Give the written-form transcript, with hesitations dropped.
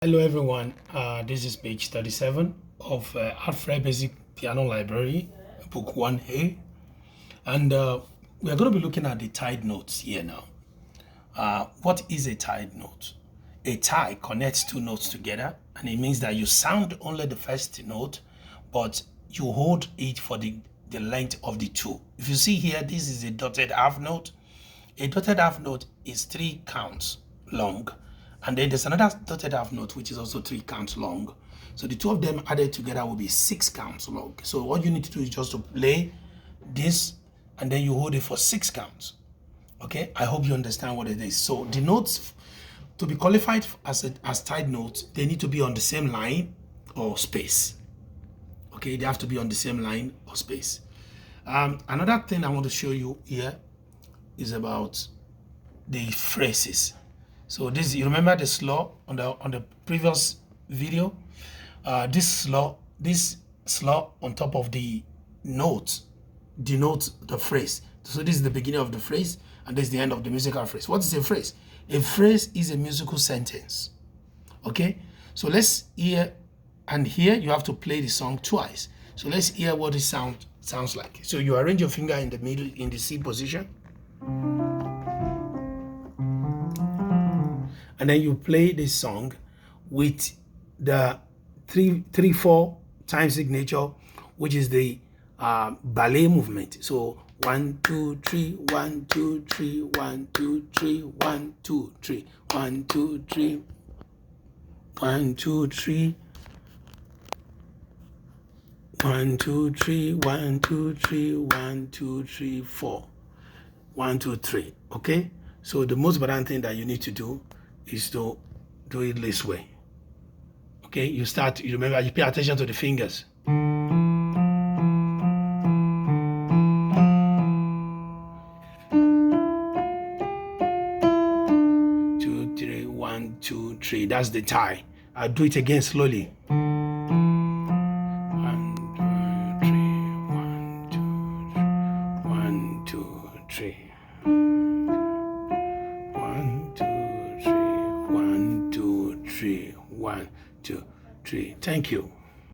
Hello everyone, this is page 37 of Alfred Basic Piano Library, book 1A, and we are going to be looking at the tied notes here now. What is a tied note? A tie connects two notes together, and it means that you sound only the first note, but you hold it for the length of the two. If you see here, this is a dotted half note. A dotted half note is 3 counts long. And then there's another dotted half note, which is also 3 counts long. So the two of them added together will be 6 counts long. So what you need to do is just to play this, and then you hold it for 6 counts. Okay, I hope you understand what it is. So the notes, to be qualified as tied notes, they need to be on the same line or space. Okay, they have to be on the same line or space. Another thing I want to show you here is about the phrases. So this, you remember the slaw on the previous video? This slaw on top of the note denotes the phrase. So this is the beginning of the phrase, and this is the end of the musical phrase. What is a phrase? A phrase is a musical sentence. Okay, so let's hear, and here you have to play the song twice. So let's hear what it sounds like. So you arrange your finger in the middle in the C position. And then you play this song with the 3/4 time signature, which is the ballet movement. So 1 2 3 1 2 3 1 2 3 1 2 3 1 2 3 1 2 3 1 2 3 1 2 3 1 2 3 4 1 2 3. Okay, so the most important thing that you need to do is to do it this way. Okay, you remember, you pay attention to the fingers. 2 3 1 2 3. That's the tie. I'll do it again slowly. 1 2 3 1 2 3 1 2 3 1 2 3. Thank you.